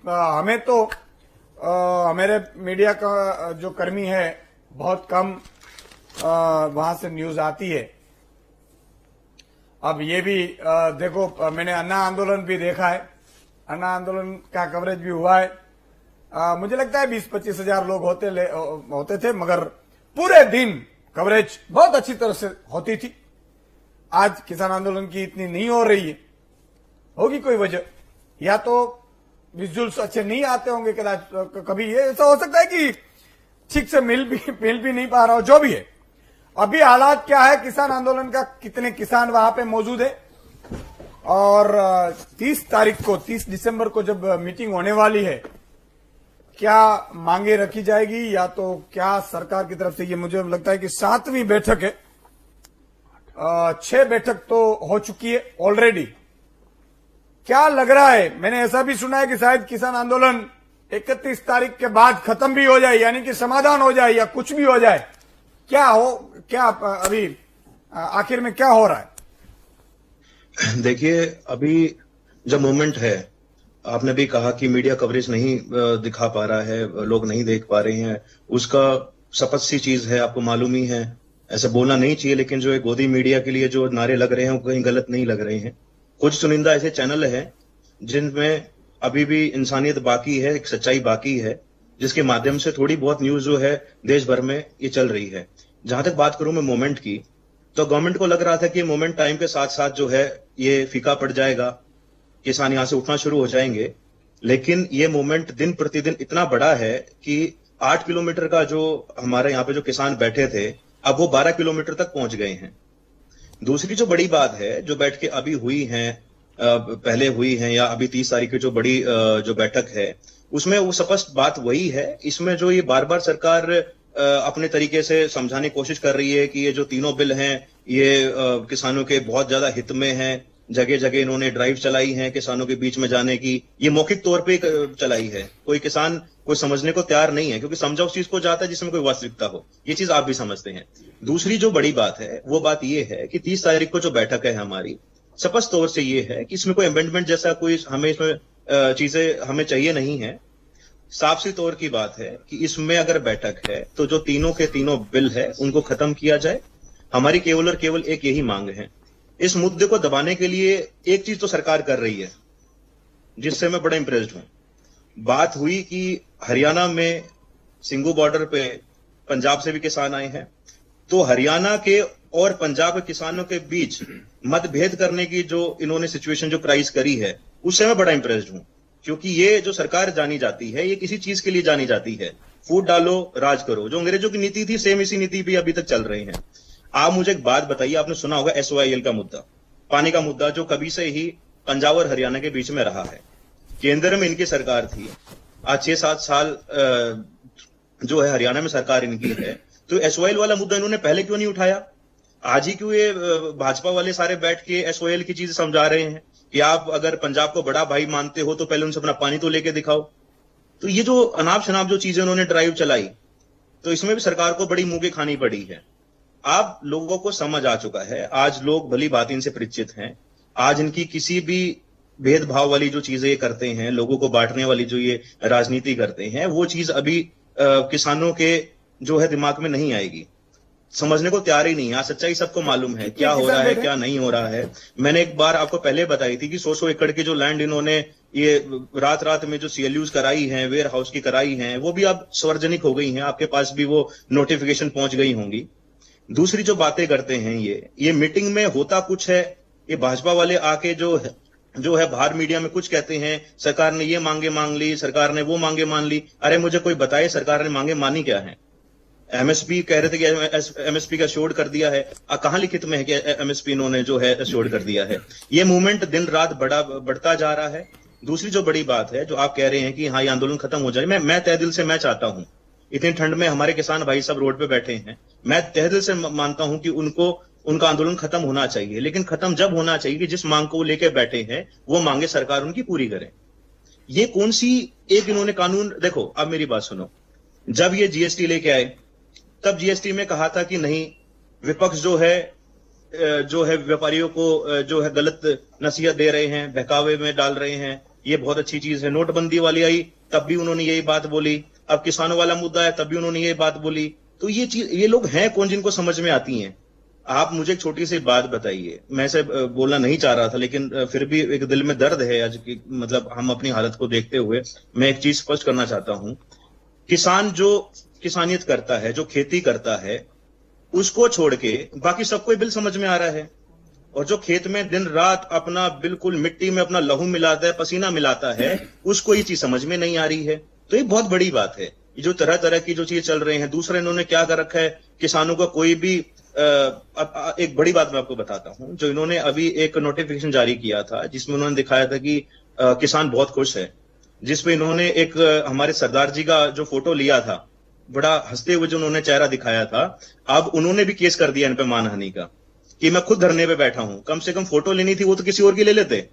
हमें तो हमारे मीडिया का जो कर्मी है बहुत कम वहां से न्यूज आती है। अब ये भी देखो, मैंने अन्ना आंदोलन भी देखा है, अन्ना आंदोलन का कवरेज भी हुआ है। मुझे लगता है 20-25 हजार लोग होते थे, मगर पूरे दिन कवरेज बहुत अच्छी तरह से होती थी। आज किसान आंदोलन की इतनी नहीं हो रही है, होगी कोई वजह, या तो विजुअल्स अच्छे नहीं आते होंगे, कभी ये ऐसा हो सकता है कि ठीक से मिल भी नहीं पा रहा हो, जो भी है। अभी हालात क्या है किसान आंदोलन का, कितने किसान वहां पे मौजूद है, और 30 दिसंबर को जब मीटिंग होने वाली है, क्या मांगे रखी जाएगी, या तो क्या सरकार की तरफ से, ये मुझे लगता है कि 7वीं बैठक है, 6 बैठक तो हो चुकी है ऑलरेडी। क्या लग रहा है, मैंने ऐसा भी सुना है कि शायद किसान आंदोलन 31 तारीख के बाद खत्म भी हो जाए, यानी कि समाधान हो जाए या कुछ भी हो जाए। क्या अभी आखिर में क्या हो रहा है? देखिए, अभी जब मूवमेंट है, आपने भी कहा कि मीडिया कवरेज नहीं दिखा पा रहा है, लोग नहीं देख पा रहे हैं, उसका शपथ सी चीज है, आपको मालूम ही है। ऐसे बोलना नहीं चाहिए, लेकिन जो एक गोदी मीडिया के लिए जो नारे लग रहे हैं वो कहीं गलत नहीं लग रहे हैं। कुछ चुनिंदा ऐसे चैनल हैं जिनमें अभी भी इंसानियत बाकी है, एक सच्चाई बाकी है, जिसके माध्यम से थोड़ी बहुत न्यूज जो है देश भर में ये चल रही है। जहां तक बात करूं मैं मोमेंट की, तो गवर्नमेंट को लग रहा था कि मोमेंट टाइम के साथ साथ जो है ये फीका पड़ जाएगा, किसान यहां से उठना शुरू हो जाएंगे। लेकिन ये मोमेंट दिन प्रतिदिन इतना बड़ा है कि 8 किलोमीटर का जो हमारे यहाँ पे जो किसान बैठे थे, अब वो 12 किलोमीटर तक पहुंच गए हैं। दूसरी जो बड़ी बात है, जो बैठ के अभी हुई है, पहले हुई है या अभी 30 तारीख की जो बड़ी जो बैठक है, उसमें वो स्पष्ट बात वही है। इसमें जो ये बार बार सरकार अपने तरीके से समझाने की कोशिश कर रही है कि ये जो तीनों बिल हैं ये किसानों के बहुत ज्यादा हित में हैं। जगह जगह इन्होंने ड्राइव चलाई है किसानों के बीच में जाने की, ये मौखिक तौर पे चलाई है। कोई किसान कोई समझने को तैयार नहीं है, क्योंकि समझा उस चीज को जाता है जिसमें कोई वास्तविकता हो। ये चीज आप भी समझते हैं। दूसरी जो बड़ी बात है वो बात ये है कि 30 तारीख को जो बैठक है हमारी, स्पष्ट तौर से ये है कि इसमें कोई अमेंडमेंट जैसा कोई हमें इसमें चीजें हमें चाहिए नहीं है। साफ सी तौर की बात है कि इसमें अगर बैठक है तो जो तीनों के तीनों बिल है उनको खत्म किया जाए। हमारी केवल और केवल एक यही मांग है। इस मुद्दे को दबाने के लिए एक चीज तो सरकार कर रही है जिससे मैं बड़ा इंप्रेस्ड हूं। बात हुई कि हरियाणा में सिंगू बॉर्डर पे पंजाब से भी किसान आए हैं, तो हरियाणा के और पंजाब के किसानों के बीच मतभेद करने की जो इन्होंने सिचुएशन जो क्राइस करी है, उससे मैं बड़ा इंप्रेस्ड हूं। क्योंकि ये जो सरकार जानी जाती है, ये किसी चीज के लिए जानी जाती है, फूट डालो राज करो। जो अंग्रेजों की नीति थी, सेम इसी नीति भी अभी तक चल रही है। आप मुझे एक बात बताइए, आपने सुना होगा SYL का मुद्दा, पानी का मुद्दा, जो कभी से ही पंजाब और हरियाणा के बीच में रहा है। केंद्र में इनकी सरकार थी, आज 6-7 साल जो है हरियाणा में सरकार इनकी है, तो SYL वाला मुद्दा इन्होंने पहले क्यों नहीं उठाया? आज ही क्यों ये भाजपा वाले सारे बैठ के SYL की चीज समझा रहे हैं कि आप अगर पंजाब को बड़ा भाई मानते हो तो पहले उनसे अपना पानी तो लेके दिखाओ। तो ये जो अनाप शनाप जो चीजें उन्होंने ड्राइव चलाई, तो इसमें भी सरकार को बड़ी मुंह की खानी पड़ी है। आप लोगों को समझ आ चुका है, आज लोग भली भांति इनसे परिचित हैं। आज इनकी किसी भी भेदभाव वाली जो चीजें करते हैं, लोगों को बांटने वाली जो ये राजनीति करते हैं, वो चीज अभी किसानों के जो है दिमाग में नहीं आएगी, समझने को तैयार ही नहीं है। आज सच्चाई सबको मालूम है क्या हो रहा है क्या नहीं हो रहा है। मैंने एक बार आपको पहले बताई थी कि 100 एकड़ की जो लैंड इन्होंने ये रात में जो CLUs कराई हैं, वेयर हाउस की कराई हैं, वो भी अब सार्वजनिक हो गई हैं, आपके पास भी वो नोटिफिकेशन पहुंच गई होंगी। दूसरी जो बातें करते हैं ये मीटिंग में होता कुछ है, ये भाजपा वाले आके जो है बाहर मीडिया में कुछ कहते हैं, सरकार ने ये मांगे मांग ली, सरकार ने वो मांगे मान ली। अरे मुझे कोई बताए सरकार ने मांगे मानी क्या है? MSP कह रहे थे कि MSP का शोड कर दिया है, कहां लिखित में है कि MSP इन्होंने जो है शोड कर दिया है? ये मूवमेंट दिन रात बढ़ता जा रहा है। दूसरी जो बड़ी बात है, जो आप कह रहे हैं कि हाँ ये आंदोलन खत्म हो जाए, मैं तहे दिल से मैं चाहता हूं, इतनी ठंड में हमारे किसान भाई सब रोड पे बैठे हैं, मैं तहे दिल से मानता हूं कि उनका आंदोलन खत्म होना चाहिए। लेकिन खत्म जब होना चाहिए कि जिस मांग को वो लेके बैठे हैं वो मांगे सरकार उनकी पूरी करे। ये कौन सी एक इन्होंने कानून, देखो अब मेरी बात सुनो, जब ये GST लेके आए तब GST में कहा था कि नहीं, विपक्ष जो है व्यापारियों को जो है गलत नसीहत दे रहे हैं, बहकावे में डाल रहे हैं, ये बहुत अच्छी चीज है। नोटबंदी वाली आई तब भी उन्होंने यही बात बोली, अब किसानों वाला मुद्दा है तब भी उन्होंने यही बात बोली। तो ये चीज, ये लोग हैं कौन जिनको समझ में आती हैं? आप मुझे एक छोटी सी बात बताइए, मैं इसे बोलना नहीं चाह रहा था लेकिन फिर भी एक दिल में दर्द है आज की, मतलब हम अपनी हालत को देखते हुए मैं एक चीज स्पष्ट करना चाहता हूं। किसान जो किसानियत करता है, जो खेती करता है, उसको छोड़ के बाकी सबको बिल समझ में आ रहा है। और जो खेत में दिन रात अपना बिल्कुल मिट्टी में अपना लहू मिलाता है, पसीना मिलाता है, उसको ये चीज समझ में नहीं आ रही है। तो ये बहुत बड़ी बात है, ये जो तरह तरह की जो चीज चल रहे हैं। दूसरा, इन्होंने क्या कर रखा है, किसानों का कोई भी एक बड़ी बात मैं आपको बताता हूं, जो इन्होंने अभी एक नोटिफिकेशन जारी किया था जिसमें उन्होंने दिखाया था कि किसान बहुत खुश है, जिसमें इन्होंने एक हमारे सरदार जी का जो फोटो लिया था, बड़ा हंसते हुए जो उन्होंने चेहरा दिखाया था, अब उन्होंने भी केस कर दिया इन पे मानहानि का, कि मैं खुद धरने पे बैठा हूं। कम से कम फोटो लेनी थी वो तो किसी और की ले लेते,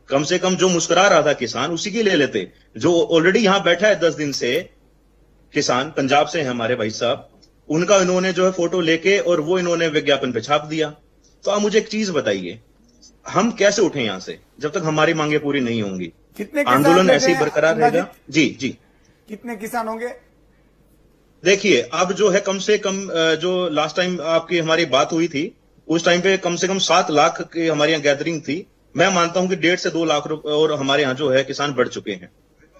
कम से कम जो मुस्कुरा रहा था किसान उसी की ले लेते। जो ऑलरेडी यहां बैठा है 10 दिन से किसान, पंजाब से है हमारे भाई साहब, उनका इन्होंने जो है फोटो लेके और वो इन्होंने विज्ञापन पे छाप दिया। तो आप मुझे एक चीज बताइए, हम कैसे उठे यहां से जब तक हमारी मांगे पूरी नहीं होंगी? कितने आंदोलन ऐसे ही बरकरार रहेगा। जी जी, कितने किसान होंगे? देखिए, अब जो है कम से कम जो लास्ट टाइम आपकी हमारी बात हुई थी, उस टाइम पे कम से कम 7 लाख की हमारे यहाँ गैदरिंग थी। मैं मानता हूं कि 1.5 से 2 लाख और हमारे यहाँ जो है किसान बढ़ चुके हैं।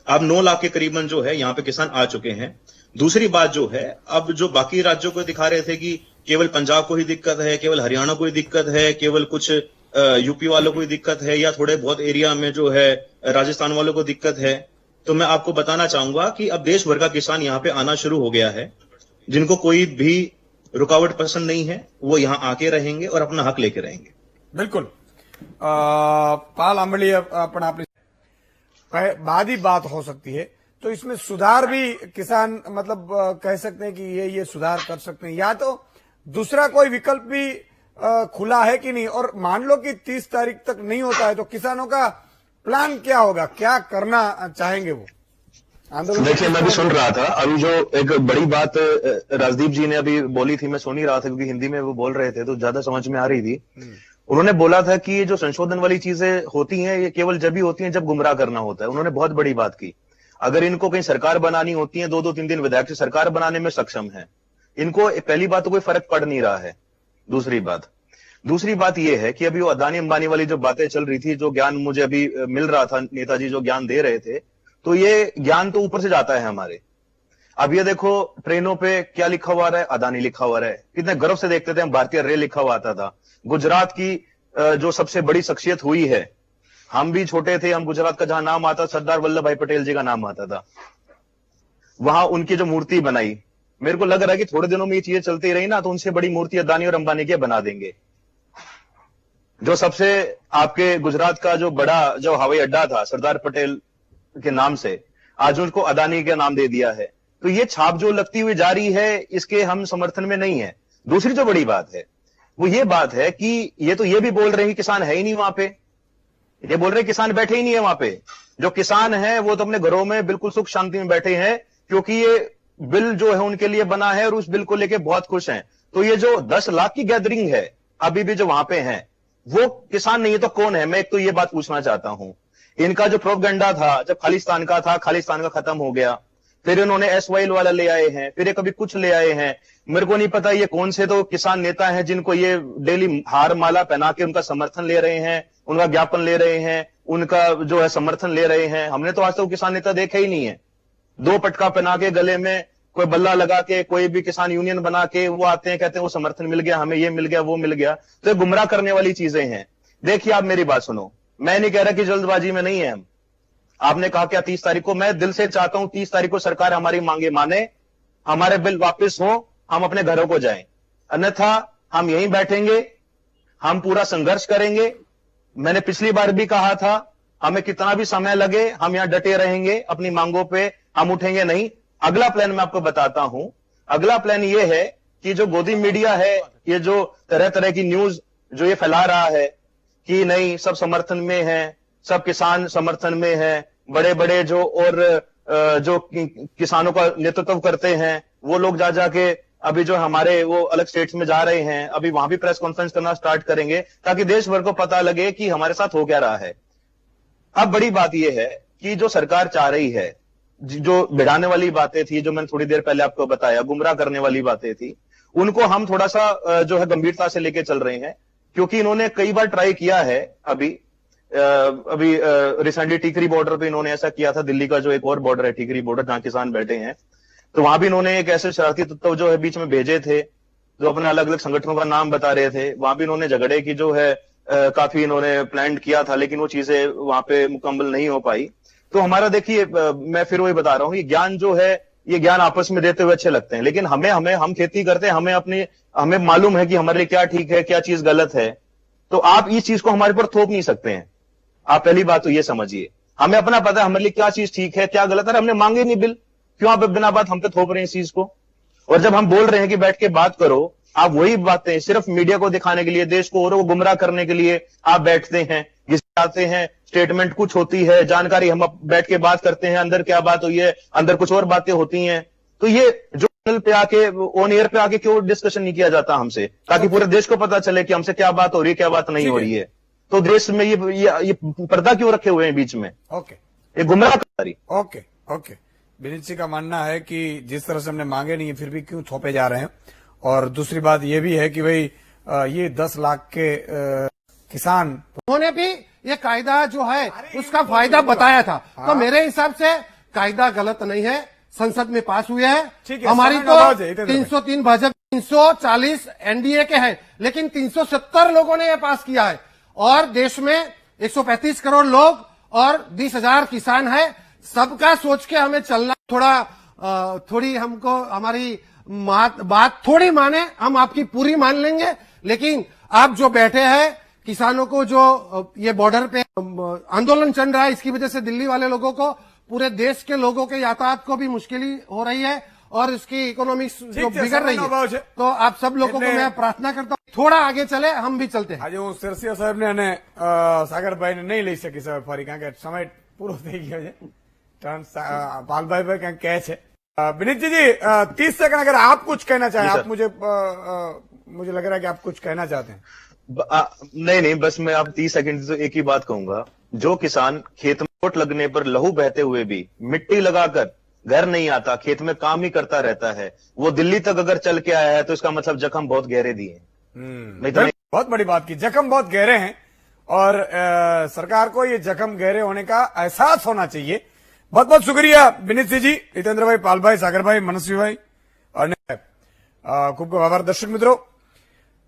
अब 9 लाख के करीबन जो है यहाँ पे किसान आ चुके हैं। दूसरी बात जो है, अब जो बाकी राज्यों को दिखा रहे थे कि केवल पंजाब को ही दिक्कत है, केवल हरियाणा को ही दिक्कत है, केवल कुछ यूपी वालों को ही दिक्कत है, या थोड़े बहुत एरिया में जो है राजस्थान वालों को दिक्कत है, तो मैं आपको बताना चाहूंगा कि अब देश भर का किसान यहाँ पे आना शुरू हो गया है। जिनको कोई भी रुकावट पसंद नहीं है वो यहाँ आके रहेंगे और अपना हक लेके रहेंगे। बिल्कुल। पाल आंबली अपन आपने बाद ही बात हो सकती है, तो इसमें सुधार भी किसान मतलब कह सकते हैं कि ये सुधार कर सकते हैं, या तो दूसरा कोई विकल्प भी खुला है कि नहीं? और मान लो कि 30 तारीख तक नहीं होता है तो किसानों का प्लान क्या होगा, क्या करना चाहेंगे वो आंदोलन? देखिए, मैं भी सुन रहा था अभी जो एक बड़ी बात राजदीप जी ने अभी बोली थी, मैं सुन ही रहा था क्योंकि हिंदी में वो बोल रहे थे तो ज्यादा समझ में आ रही थी। उन्होंने बोला था कि ये जो संशोधन वाली चीजें होती हैं ये केवल जब ही होती हैं जब गुमराह करना होता है। उन्होंने बहुत बड़ी बात की। अगर इनको कहीं सरकार बनानी होती है, 2-2, 3-3 विधायक से सरकार बनाने में सक्षम है। इनको पहली बात तो कोई फर्क पड़ नहीं रहा है। दूसरी बात यह है कि अभी वो अदानी अंबानी वाली जो बातें चल रही थी, जो ज्ञान मुझे अभी मिल रहा था, नेताजी जो ज्ञान दे रहे थे, तो ये ज्ञान तो ऊपर से जाता है हमारे। अब ये देखो ट्रेनों पे क्या लिखा हुआ है, अदानी लिखा हुआ है। कितने गर्व से देखते थे हम, भारतीय रेल लिखा हुआ आता था। गुजरात की जो सबसे बड़ी शख्सियत हुई है, हम भी छोटे थे, हम गुजरात का जहां नाम आता, सरदार वल्लभ भाई पटेल जी का नाम आता था, वहां उनकी जो मूर्ति बनाई, मेरे को लग रहा है कि थोड़े दिनों में ये चीजें चलती रही ना तो उनसे बड़ी मूर्ति अदानी और अंबानी की बना देंगे। जो सबसे आपके गुजरात का जो बड़ा जो हवाई अड्डा था सरदार पटेल के नाम से, आज उनको अदानी का नाम दे दिया है। तो ये छाप जो लगती हुई जा रही है, इसके हम समर्थन में नहीं है। दूसरी जो बड़ी बात है वो ये बात है कि ये तो ये भी बोल रहे हैं कि किसान है ही नहीं वहां पे। ये बोल रहे हैं किसान बैठे ही नहीं है वहां पे। जो किसान है वो तो अपने घरों में बिल्कुल सुख शांति में बैठे हैं, क्योंकि ये बिल जो है उनके लिए बना है और उस बिल को लेके बहुत खुश हैं। तो ये जो 10 लाख की गैदरिंग है अभी भी जो वहां पे है, वो किसान नहीं है तो कौन है? मैं एक तो ये बात पूछना चाहता हूं। इनका जो प्रोपगेंडा था, जब खालिस्तान का था, खालिस्तान का खत्म हो गया, फिर इन्होंने एसवाइएल वाला ले आए हैं, फिर ये कभी कुछ ले आए हैं। मेरे को नहीं पता ये कौन से तो किसान नेता हैं जिनको ये डेली हार माला पहना के उनका समर्थन ले रहे हैं, उनका ज्ञापन ले रहे हैं, उनका जो है समर्थन ले रहे हैं। हमने तो आज तक किसान नेता देखा ही नहीं है। 2 पटका पहना के गले में कोई बल्ला लगा के, कोई भी किसान यूनियन बना के वो आते हैं, कहते हैं वो समर्थन मिल गया हमें, ये मिल गया वो मिल गया। तो ये गुमराह करने वाली चीजें हैं। देखिए, आप मेरी बात सुनो, मैं नहीं कह रहा कि जल्दबाजी में नहीं है हम। आपने कहा क्या 30 तारीख को? मैं दिल से चाहता हूं 30 तारीख को सरकार हमारी मांगे माने, हमारे बिल वापस हो, हम अपने घरों को जाएं। अन्यथा हम यहीं बैठेंगे, हम पूरा संघर्ष करेंगे। मैंने पिछली बार भी कहा था, हमें कितना भी समय लगे हम यहां डटे रहेंगे, अपनी मांगों पे हम उठेंगे नहीं। अगला प्लान मैं आपको बताता हूं। अगला प्लान ये है कि जो गोदी मीडिया है, ये जो तरह तरह की न्यूज जो ये फैला रहा है कि नहीं सब समर्थन में है, सब किसान समर्थन में है, बड़े बड़े जो और जो किसानों का नेतृत्व करते हैं वो लोग जा जाके अभी जो हमारे वो अलग स्टेट्स में जा रहे हैं, अभी वहां भी प्रेस कॉन्फ्रेंस करना स्टार्ट करेंगे ताकि देश भर को पता लगे कि हमारे साथ हो क्या रहा है। अब बड़ी बात यह है कि जो सरकार चाह रही है, जो भिड़ाने वाली बातें थी, जो मैंने थोड़ी देर पहले आपको बताया, गुमराह करने वाली बातें थी, उनको हम थोड़ा सा जो है गंभीरता से लेके चल रहे हैं, क्योंकि इन्होंने कई बार ट्राई किया है। अभी रिसेंटली टिकरी बॉर्डर पे इन्होंने ऐसा किया था। दिल्ली का जो एक और बॉर्डर है टिकरी बॉर्डर, जहां किसान बैठे हैं, तो वहां भी इन्होंने एक ऐसे शरारती तत्व जो है बीच में भेजे थे, जो अपने अलग अलग संगठनों का नाम बता रहे थे। वहां भी इन्होंने झगड़े की जो है काफी इन्होंने प्लान किया था, लेकिन वो चीजें वहां पे मुकम्मल नहीं हो पाई। तो हमारा देखिए, मैं फिर वही बता रहा हूं, ये ज्ञान जो है, ये ज्ञान आपस में देते हुए अच्छे लगते हैं, लेकिन हम खेती करते हैं, हमें मालूम है कि हमारे लिए क्या ठीक है, क्या चीज गलत है। तो आप इस चीज को हमारे पर थोप नहीं सकते हैं। आप पहली बात तो ये समझिए, हमें अपना पता है हमारे लिए क्या चीज ठीक है, क्या गलत है। हमने मांगे नहीं बिल, क्यों आप बिना बात हम पे थोप रहे हैं इस चीज को? और जब हम बोल रहे हैं कि बैठ के बात करो, आप वही बातें सिर्फ मीडिया को दिखाने के लिए, देश को और गुमराह करने के लिए आप बैठते हैं, आते हैं, स्टेटमेंट कुछ होती है, जानकारी हम बैठ के बात करते हैं, अंदर क्या बात हुई है, अंदर कुछ और बातें होती हैं। तो ये जो चैनल पे आके, ऑन एयर पे आके क्यों डिस्कशन नहीं किया जाता हमसे, ताकि पूरे देश को पता चले कि हमसे क्या बात हो रही है, क्या बात नहीं हो रही है। तो देश में ये पर्दा क्यों रखे हुए हैं बीच में? ओके, ये गुमराहकारी। Okay okay. विनीत जी का मानना है कि जिस तरह से हमने मांगे नहीं है, फिर भी क्यों थोपे जा रहे हैं। और दूसरी बात यह भी है कि भाई ये 10 लाख के किसान, उन्होंने भी ये कायदा जो है उसका फायदा बताया था। तो मेरे हिसाब से कायदा गलत नहीं है, संसद में पास हुए हैं। हमारी तो 303 भाजपा, 340 एनडीए के हैं, लेकिन 370 लोगों ने ये पास किया है। और देश में 135 करोड़ लोग और 20,000 किसान है। सबका सोच के हमें चलना, थोड़ी हमको हमारी बात थोड़ी माने, हम आपकी पूरी मान लेंगे। लेकिन आप जो बैठे हैं, किसानों को जो ये बॉर्डर पे आंदोलन चल रहा है, इसकी वजह से दिल्ली वाले लोगों को, पूरे देश के लोगों के यातायात को भी मुश्किल हो रही है और इसकी इकोनॉमिक्स जो बिगड़ रही है। तो आप सब लोगों को मैं प्रार्थना करता हूँ थोड़ा आगे चले, हम भी चलते हैं। આજે હું સરસિયા સાહેબને અને સાગરભાઈને નહીં લઈ શકી સાહેબ ફરી, કારણ કે સમય પૂરો થઈ ગયો છે। ટર્ન પાલભાઈ કંઈક કહે છે। विनीत जी 30 सेकंड अगर आप कुछ कहना चाहें। आप मुझे लग रहा है कि आप कुछ कहना चाहते हैं। नहीं, बस मैं आप 30 सेकंड तो एक ही बात कहूंगा। जो किसान खेत में चोट लगने पर लहू बहते हुए भी मिट्टी लगाकर घर नहीं आता, खेत में काम ही करता रहता है, वो दिल्ली तक अगर चल के आया है तो इसका मतलब जख्म बहुत गहरे दिए। नहीं तो बहुत बड़ी बात की, जख्म बहुत गहरे हैं और सरकार को ये जख्म गहरे होने का एहसास होना चाहिए। बहुत बहुत शुक्रिया विनीत जी, हितेंद्र भाई, पाल भाई, सागर भाई, मनस्वी भाई और खूब खूब आभार। दर्शक मित्रों,